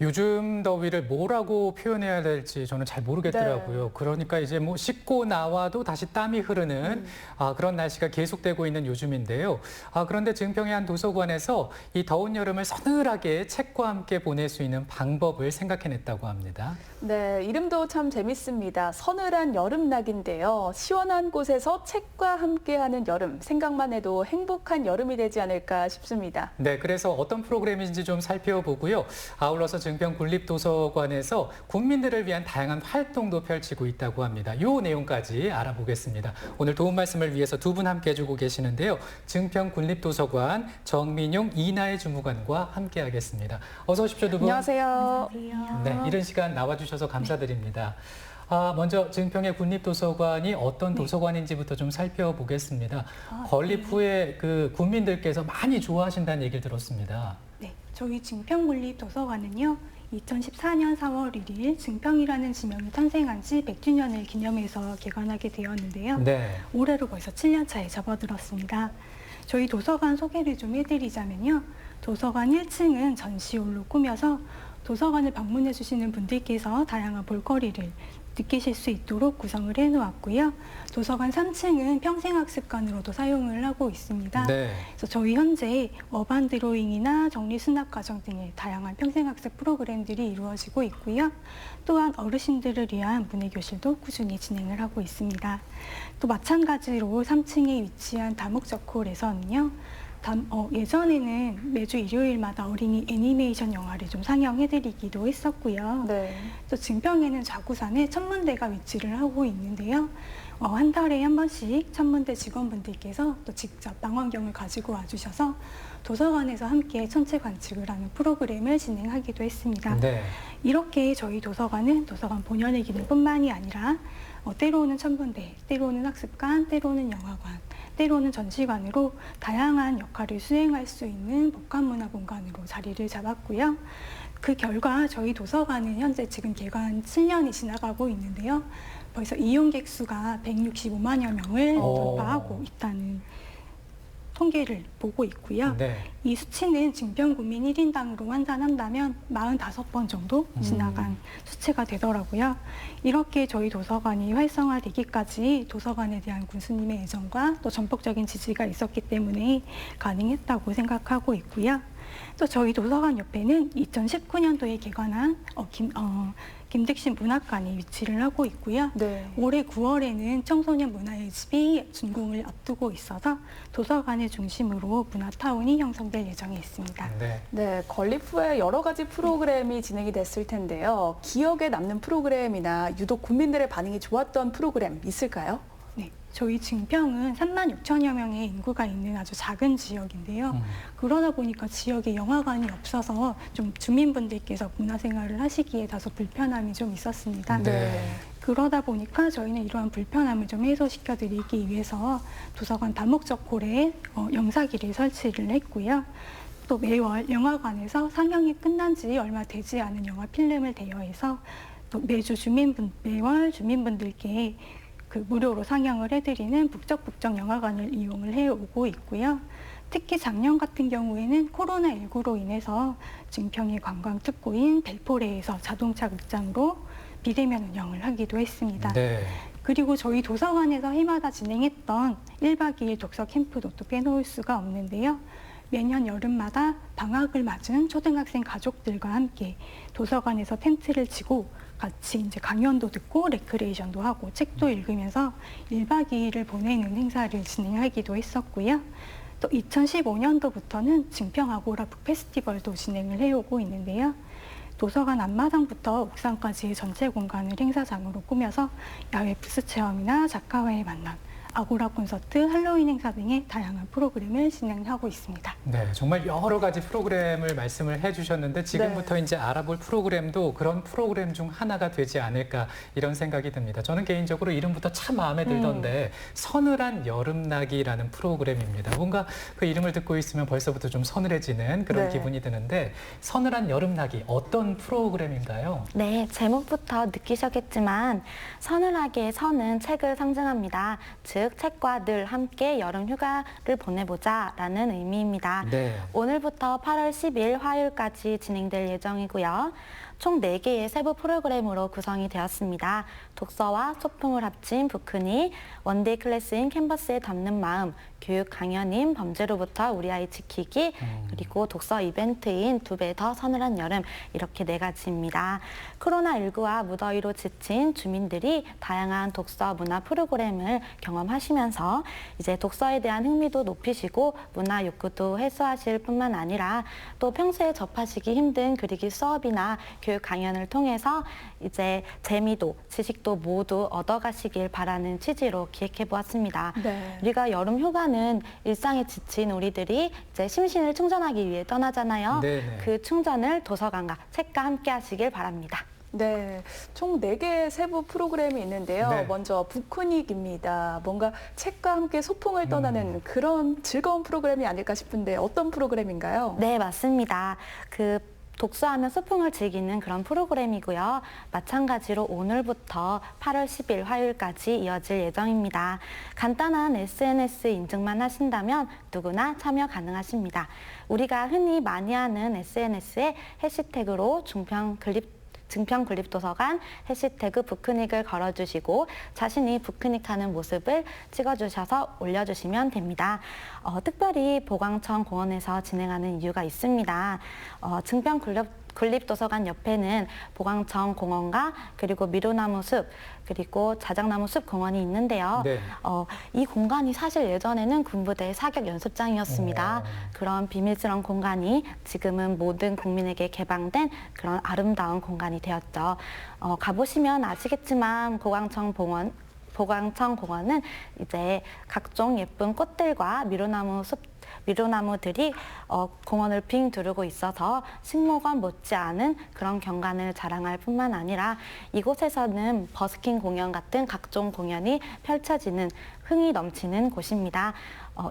요즘 더위를 뭐라고 표현해야 될지 저는 잘 모르겠더라고요. 네. 그러니까 이제 뭐 씻고 나와도 다시 땀이 흐르는 그런 날씨가 계속되고 있는 요즘인데요. 그런데 증평의 한 도서관에서 이 더운 여름을 서늘하게 책과 함께 보낼 수 있는 방법을 생각해냈다고 합니다. 네, 이름도 참 재밌습니다. 서늘한 여름나기인데요. 시원한 곳에서 책과 함께하는 여름, 생각만 해도 행복한 여름이 되지 않을까 싶습니다. 네, 그래서 어떤 프로그램인지 좀 살펴보고요. 아울러서 증평군립도서관에서 국민들을 위한 다양한 활동도 펼치고 있다고 합니다. 이 내용까지 알아보겠습니다. 오늘 도움 말씀을 위해서 두 분 함께 해주고 계시는데요. 증평군립도서관 정민용 이나혜 주무관과 함께하겠습니다. 어서 오십시오, 두 분. 안녕하세요. 네, 이른 시간 나와주셔서 감사드립니다. 먼저 증평의 군립도서관이 어떤 도서관인지부터 좀 살펴보겠습니다. 건립 후에 그 국민들께서 많이 좋아하신다는 얘기를 들었습니다. 네, 저희 증평군립도서관은요, 2014년 4월 1일 증평이라는 지명이 탄생한 지 100주년을 기념해서 개관하게 되었는데요. 네. 올해로 벌써 7년 차에 접어들었습니다. 저희 도서관 소개를 좀 해드리자면요. 도서관 1층은 전시홀로 꾸며서 도서관을 방문해 주시는 분들께서 다양한 볼거리를 느끼실 수 있도록 구성을 해놓았고요. 도서관 3층은 평생학습관으로도 사용을 하고 있습니다. 네. 그래서 저희 현재 어반 드로잉이나 정리수납과정 등의 다양한 평생학습 프로그램들이 이루어지고 있고요. 또한 어르신들을 위한 문해교실도 꾸준히 진행을 하고 있습니다. 또 마찬가지로 3층에 위치한 다목적홀에서는요. 예전에는 매주 일요일마다 어린이 애니메이션 영화를 좀 상영해드리기도 했었고요. 네. 또 증평에는 좌구산에 천문대가 위치를 하고 있는데요. 한 달에 한 번씩 천문대 직원분들께서 또 직접 망원경을 가지고 와주셔서 도서관에서 함께 천체 관측을 하는 프로그램을 진행하기도 했습니다. 네. 이렇게 저희 도서관은 도서관 본연의 기능뿐만이 아니라 때로는 천문대, 때로는 학습관, 때로는 영화관, 때로는 전시관으로 다양한 역할을 수행할 수 있는 복합문화 공간으로 자리를 잡았고요. 그 결과 저희 도서관은 현재 지금 개관 7년이 지나가고 있는데요. 벌써 이용객 수가 165만여 명을 돌파하고 있다는 통계를 보고 있고요. 네. 이 수치는 증평구민 1인당으로 환산한다면 45번 정도 지나간 수치가 되더라고요. 이렇게 저희 도서관이 활성화되기까지 도서관에 대한 군수님의 애정과 또 전폭적인 지지가 있었기 때문에 가능했다고 생각하고 있고요. 또 저희 도서관 옆에는 2019년도에 개관한 김득신 문학관이 위치를 하고 있고요. 네. 올해 9월에는 청소년 문화의 집이 준공을 앞두고 있어서 도서관을 중심으로 문화타운이 형성될 예정에 있습니다. 네. 네, 건립 후에 여러 가지 프로그램이 진행이 됐을 텐데요. 기억에 남는 프로그램이나 유독 국민들의 반응이 좋았던 프로그램 있을까요? 네, 저희 증평은 3만 6천여 명의 인구가 있는 아주 작은 지역인데요. 그러다 보니까 지역에 영화관이 없어서 좀 주민분들께서 문화생활을 하시기에 다소 불편함이 좀 있었습니다. 네. 그러다 보니까 저희는 이러한 불편함을 좀 해소시켜 드리기 위해서 도서관 다목적홀에 영사기를 설치를 했고요. 또 매월 영화관에서 상영이 끝난 지 얼마 되지 않은 영화 필름을 대여해서 또 매월 주민분들께 무료로 상영을 해드리는 북적북적 영화관을 이용을 해오고 있고요. 특히 작년 같은 경우에는 코로나19로 인해서 증평의 관광특구인 벨포레에서 자동차 극장으로 비대면 운영을 하기도 했습니다. 네. 그리고 저희 도서관에서 해마다 진행했던 1박 2일 독서 캠프도 또 빼놓을 수가 없는데요. 매년 여름마다 방학을 맞은 초등학생 가족들과 함께 도서관에서 텐트를 치고 같이 이제 강연도 듣고 레크레이션도 하고 책도 읽으면서 1박 2일을 보내는 행사를 진행하기도 했었고요. 또 2015년도부터는 증평아고라 북페스티벌도 진행을 해오고 있는데요. 도서관 앞마당부터 옥상까지의 전체 공간을 행사장으로 꾸며서 야외 부스 체험이나 작가와의 만남, 아고라 콘서트, 할로윈 행사 등의 다양한 프로그램을 진행하고 있습니다. 네, 정말 여러 가지 프로그램을 말씀을 해주셨는데 지금부터 이제 알아볼 프로그램도 그런 프로그램 중 하나가 되지 않을까 이런 생각이 듭니다. 저는 개인적으로 이름부터 참 마음에 들던데 서늘한 여름나기라는 프로그램입니다. 뭔가 그 이름을 듣고 있으면 벌써부터 좀 서늘해지는 그런 네. 기분이 드는데 서늘한 여름나기 어떤 프로그램인가요? 네, 제목부터 느끼셨겠지만 서늘하게 서는 책을 상징합니다. 즉 즉 책과 늘 함께 여름 휴가를 보내보자라는 의미입니다. 네. 오늘부터 8월 10일 화요일까지 진행될 예정이고요. 총 4개의 세부 프로그램으로 구성이 되었습니다. 독서와 소풍을 합친 부크닉, 원데이 클래스인 캔버스에 담는 마음, 교육 강연인 범죄로부터 우리 아이 지키기, 그리고 독서 이벤트인 2배 더 서늘한 여름, 이렇게 4가지입니다. 코로나19와 무더위로 지친 주민들이 다양한 독서 문화 프로그램을 경험하시면서 이제 독서에 대한 흥미도 높이시고 문화 욕구도 해소하실 뿐만 아니라 또 평소에 접하시기 힘든 그리기 수업이나 교육 강연을 통해서 이제 재미도 지식도 모두 얻어가시길 바라는 취지로 기획해 보았습니다. 네. 우리가 여름 휴가는 일상에 지친 우리들이 이제 심신을 충전하기 위해 떠나잖아요. 네네. 그 충전을 도서관과 책과 함께 하시길 바랍니다. 네, 총 4개의 세부 프로그램이 있는데요. 네. 먼저 부크닉입니다. 뭔가 책과 함께 소풍을 떠나는 그런 즐거운 프로그램이 아닐까 싶은데 어떤 프로그램인가요? 네, 맞습니다. 독서하며 소풍을 즐기는 그런 프로그램이고요. 마찬가지로 오늘부터 8월 10일 화요일까지 이어질 예정입니다. 간단한 SNS 인증만 하신다면 누구나 참여 가능하십니다. 우리가 흔히 많이 하는 SNS에 해시태그로 증평군립도서관 해시태그 부크닉을 걸어주시고 자신이 부크닉하는 모습을 찍어주셔서 올려주시면 됩니다. 특별히 보광청 공원에서 진행하는 이유가 있습니다. 증평군립도서관 옆에는 보광청 공원과 그리고 미로나무 숲 그리고 자작나무 숲 공원이 있는데요. 네. 이 공간이 사실 예전에는 군부대 사격 연습장이었습니다. 그런 비밀스러운 공간이 지금은 모든 국민에게 개방된 그런 아름다운 공간이 되었죠. 가보시면 아시겠지만 보광청 공원은 이제 각종 예쁜 꽃들과 미로나무들이 공원을 빙 두르고 있어서 식물관 못지않은 그런 경관을 자랑할 뿐만 아니라 이곳에서는 버스킹 공연 같은 각종 공연이 펼쳐지는 흥이 넘치는 곳입니다.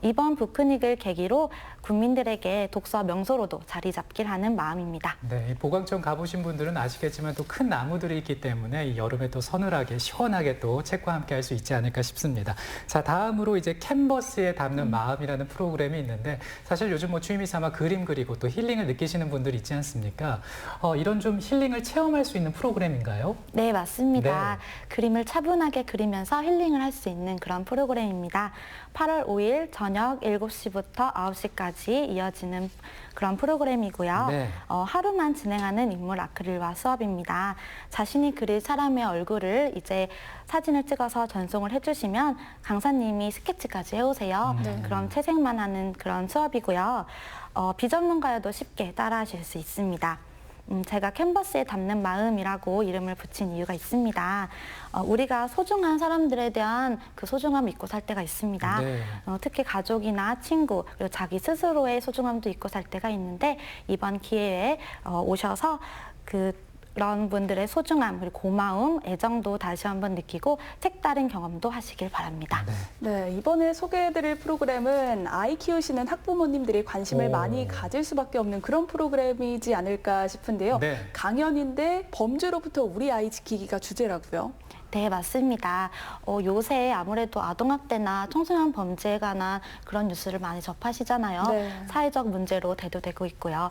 이번 부크닉을 계기로 국민들에게 독서 명소로도 자리 잡길 하는 마음입니다. 네, 이 보광청 가보신 분들은 아시겠지만 또 큰 나무들이 있기 때문에 이 여름에 또 서늘하게 시원하게 또 책과 함께 할 수 있지 않을까 싶습니다. 자, 다음으로 이제 캔버스에 담는 마음이라는 프로그램이 있는데 사실 요즘 뭐 취미 삼아 그림 그리고 또 힐링을 느끼시는 분들 있지 않습니까? 이런 좀 힐링을 체험할 수 있는 프로그램인가요? 네, 맞습니다. 네. 그림을 차분하게 그리면서 힐링을 할 수 있는 그런 프로그램입니다. 8월 5일 저녁 7시부터 9시까지 이어지는 그런 프로그램이고요. 네. 하루만 진행하는 인물 아크릴화 수업입니다. 자신이 그릴 사람의 얼굴을 이제 사진을 찍어서 전송을 해주시면 강사님이 스케치까지 해오세요. 네. 그럼 채색만 하는 그런 수업이고요. 비전문가여도 쉽게 따라하실 수 있습니다. 제가 캔버스에 담는 마음이라고 이름을 붙인 이유가 있습니다. 우리가 소중한 사람들에 대한 그 소중함을 잊고 살 때가 있습니다. 네. 특히 가족이나 친구, 그리고 자기 스스로의 소중함도 잊고 살 때가 있는데 이번 기회에 오셔서 그런 분들의 소중함, 그리고 고마움, 애정도 다시 한번 느끼고 색다른 경험도 하시길 바랍니다. 네. 네, 이번에 소개해드릴 프로그램은 아이 키우시는 학부모님들이 관심을 오. 많이 가질 수밖에 없는 그런 프로그램이지 않을까 싶은데요. 네. 강연인데 범죄로부터 우리 아이 지키기가 주제라고요. 네, 맞습니다. 요새 아무래도 아동학대나 청소년 범죄에 관한 그런 뉴스를 많이 접하시잖아요. 네. 사회적 문제로 대두되고 있고요.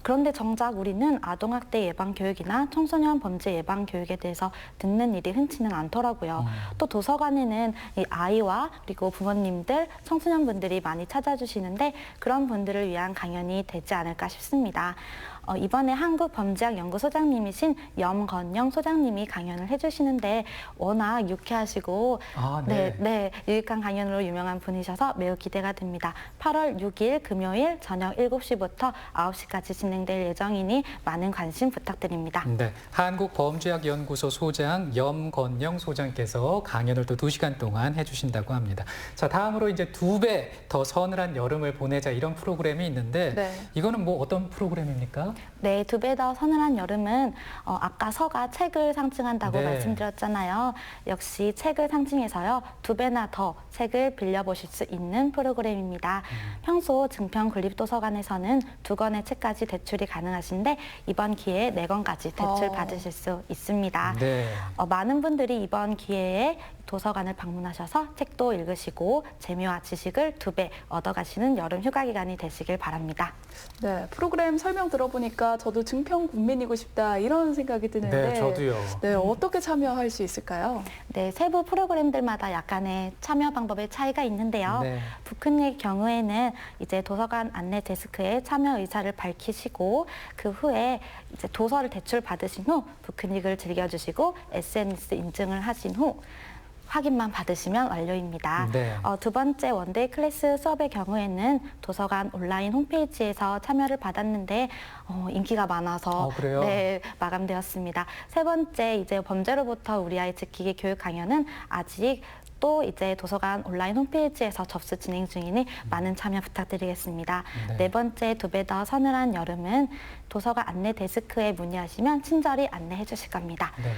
그런데 정작 우리는 아동학대 예방 교육이나 청소년 범죄 예방 교육에 대해서 듣는 일이 흔치는 않더라고요. 또 도서관에는 이 아이와 그리고 부모님들, 청소년분들이 많이 찾아주시는데 그런 분들을 위한 강연이 되지 않을까 싶습니다. 이번에 한국범죄학연구소장님이신 염건영 소장님이 강연을 해주시는데 워낙 유쾌하시고 네, 유익한 강연으로 유명한 분이셔서 매우 기대가 됩니다. 8월 6일 금요일 저녁 7시부터 9시까지 진행될 예정이니 많은 관심 부탁드립니다. 네, 한국범죄학연구소 소장 염건영 소장께서 강연을 또 2시간 동안 해주신다고 합니다. 자, 다음으로 이제 2배 더 서늘한 여름을 보내자 이런 프로그램이 있는데 네. 이거는 뭐 어떤 프로그램입니까? 네, 2배 더 서늘한 여름은 아까 서가 책을 상징한다고 네. 말씀드렸잖아요. 역시 책을 상징해서요. 2배나 더 책을 빌려보실 수 있는 프로그램입니다. 평소 증평군립도서관에서는 2권의 책까지 대출이 가능하신데 이번 기회에 4권까지 대출 받으실 수 있습니다. 네. 많은 분들이 이번 기회에 도서관을 방문하셔서 책도 읽으시고 재미와 지식을 2배 얻어가시는 여름 휴가 기간이 되시길 바랍니다. 네, 프로그램 설명 들어보니까 저도 증평 국민이고 싶다 이런 생각이 드는데 네, 저도요. 네, 어떻게 참여할 수 있을까요? 네, 세부 프로그램들마다 약간의 참여 방법의 차이가 있는데요. 네. 북큰의 경우에는 이제 도서관 안내 데스크에 참여 의사를 밝히시고 그 후에 이제 도서를 대출 받으신 후 북큰익을 즐겨주시고 SNS 인증을 하신 후 확인만 받으시면 완료입니다. 네. 2번째 원데이 클래스 수업의 경우에는 도서관 온라인 홈페이지에서 참여를 받았는데 인기가 많아서 그래요? 네, 마감되었습니다. 3번째 이제 범죄로부터 우리 아이 지키기 교육 강연은 아직 또 이제 도서관 온라인 홈페이지에서 접수 진행 중이니 많은 참여 부탁드리겠습니다. 네. 4번째 2배 더 서늘한 여름은 도서관 안내 데스크에 문의하시면 친절히 안내해 주실 겁니다. 네.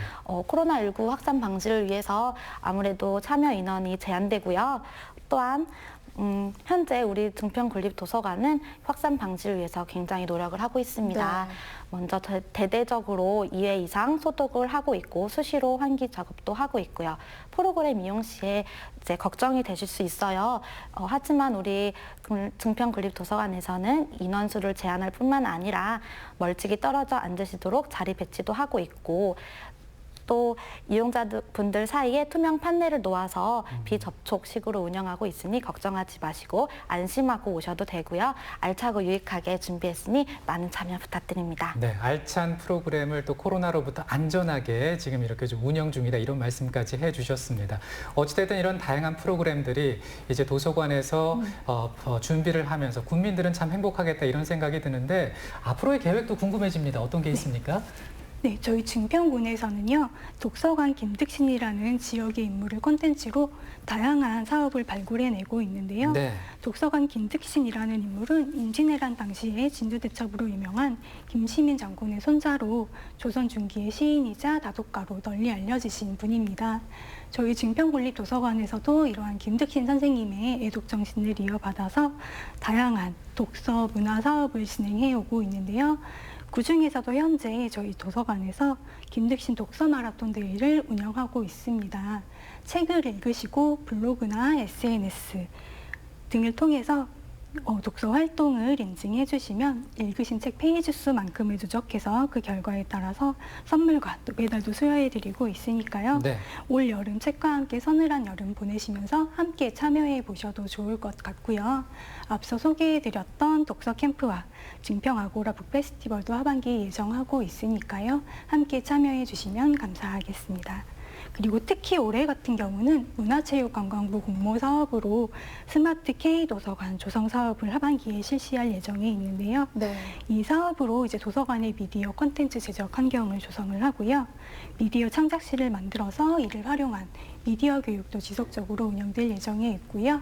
코로나19 확산 방지를 위해서 아무래도 참여 인원이 제한되고요. 또한 현재 우리 증평군립도서관은 확산 방지를 위해서 굉장히 노력을 하고 있습니다. 네. 먼저 대대적으로 2회 이상 소독을 하고 있고 수시로 환기 작업도 하고 있고요. 프로그램 이용 시에 이제 걱정이 되실 수 있어요. 하지만 우리 증평군립도서관에서는 인원수를 제한할 뿐만 아니라 멀찍이 떨어져 앉으시도록 자리 배치도 하고 있고 또 이용자분들 사이에 투명 판넬을 놓아서 비접촉식으로 운영하고 있으니 걱정하지 마시고 안심하고 오셔도 되고요. 알차고 유익하게 준비했으니 많은 참여 부탁드립니다. 네, 알찬 프로그램을 또 코로나로부터 안전하게 지금 이렇게 좀 운영 중이다 이런 말씀까지 해주셨습니다. 어찌됐든 이런 다양한 프로그램들이 이제 도서관에서 준비를 하면서 국민들은 참 행복하겠다 이런 생각이 드는데 앞으로의 계획도 궁금해집니다. 어떤 게 있습니까? 네, 저희 증평군에서는요, 독서관 김득신이라는 지역의 인물을 콘텐츠로 다양한 사업을 발굴해내고 있는데요. 네. 독서관 김득신이라는 인물은 임진왜란 당시에 진두대첩으로 유명한 김시민 장군의 손자로 조선 중기의 시인이자 다독가로 널리 알려지신 분입니다. 저희 증평군립도서관에서도 이러한 김득신 선생님의 애독 정신을 이어받아서 다양한 독서 문화 사업을 진행해 오고 있는데요. 그중에서도 현재 저희 도서관에서 김득신 독서 마라톤 대회를 운영하고 있습니다. 책을 읽으시고 블로그나 SNS 등을 통해서 독서 활동을 인증해 주시면 읽으신 책 페이지 수만큼을 누적해서 그 결과에 따라서 선물과 또 메달도 수여해 드리고 있으니까요. 네. 올 여름 책과 함께 서늘한 여름 보내시면서 함께 참여해 보셔도 좋을 것 같고요. 앞서 소개해 드렸던 독서 캠프와 증평 아고라 북 페스티벌도 하반기 예정하고 있으니까요. 함께 참여해 주시면 감사하겠습니다. 그리고 특히 올해 같은 경우는 문화체육관광부 공모 사업으로 스마트 K도서관 조성 사업을 하반기에 실시할 예정에 있는데요. 네. 이 사업으로 이제 도서관의 미디어 콘텐츠 제작 환경을 조성을 하고요. 미디어 창작실을 만들어서 이를 활용한 미디어 교육도 지속적으로 운영될 예정에 있고요.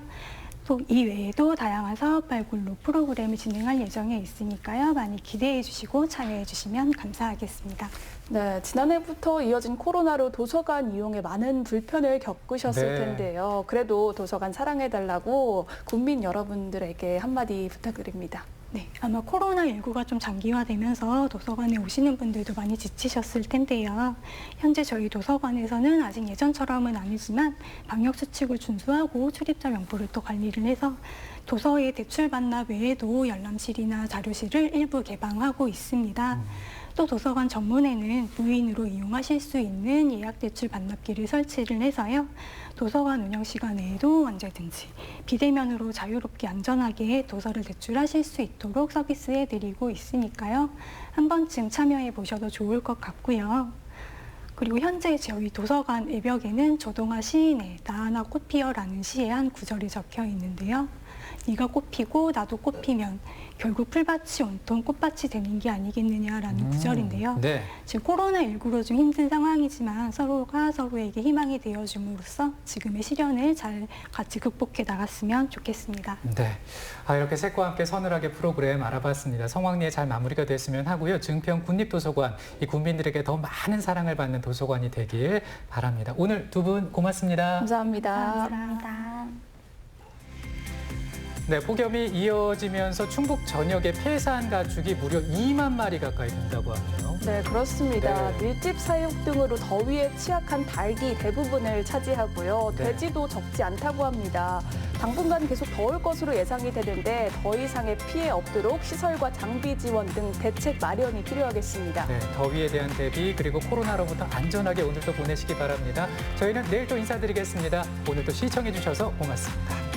또 이 외에도 다양한 사업 발굴로 프로그램을 진행할 예정에 있으니까요. 많이 기대해 주시고 참여해 주시면 감사하겠습니다. 네, 지난해부터 이어진 코로나로 도서관 이용에 많은 불편을 겪으셨을 네. 텐데요. 그래도 도서관 사랑해달라고 국민 여러분들에게 한마디 부탁드립니다. 네, 아마 코로나19가 좀 장기화되면서 도서관에 오시는 분들도 많이 지치셨을 텐데요. 현재 저희 도서관에서는 아직 예전처럼은 아니지만 방역수칙을 준수하고 출입자 명부를 또 관리를 해서 도서의 대출 반납 외에도 열람실이나 자료실을 일부 개방하고 있습니다. 또 도서관 정문에는 무인으로 이용하실 수 있는 예약 대출 반납기를 설치를 해서요. 도서관 운영 시간에도 언제든지 비대면으로 자유롭게 안전하게 도서를 대출하실 수 있도록 서비스해 드리고 있으니까요. 한 번쯤 참여해 보셔도 좋을 것 같고요. 그리고 현재 저희 도서관 외벽에는 조동아 시인의 나 하나 꽃 피어라는 시의 한 구절이 적혀 있는데요. 네가 꽃 피고 나도 꽃 피면 결국 풀밭이 온통 꽃밭이 되는 게 아니겠느냐라는 구절인데요. 네. 지금 코로나19로 좀 힘든 상황이지만 서로가 서로에게 희망이 되어줌으로써 지금의 시련을 잘 같이 극복해 나갔으면 좋겠습니다. 네. 이렇게 책과 함께 서늘하게 프로그램 알아봤습니다. 성황리에 잘 마무리가 됐으면 하고요. 증평 국립도서관, 이 국민들에게 더 많은 사랑을 받는 도서관이 되길 바랍니다. 오늘 두 분 고맙습니다. 감사합니다. 감사합니다. 네, 폭염이 이어지면서 충북 전역의 폐사한 가축이 무려 2만 마리 가까이 된다고 하네요. 네, 그렇습니다. 네. 밀집 사육 등으로 더위에 취약한 닭이 대부분을 차지하고요. 네. 돼지도 적지 않다고 합니다. 당분간 계속 더울 것으로 예상이 되는데 더 이상의 피해 없도록 시설과 장비 지원 등 대책 마련이 필요하겠습니다. 네, 더위에 대한 대비 그리고 코로나로부터 안전하게 오늘도 보내시기 바랍니다. 저희는 내일 또 인사드리겠습니다. 오늘도 시청해 주셔서 고맙습니다.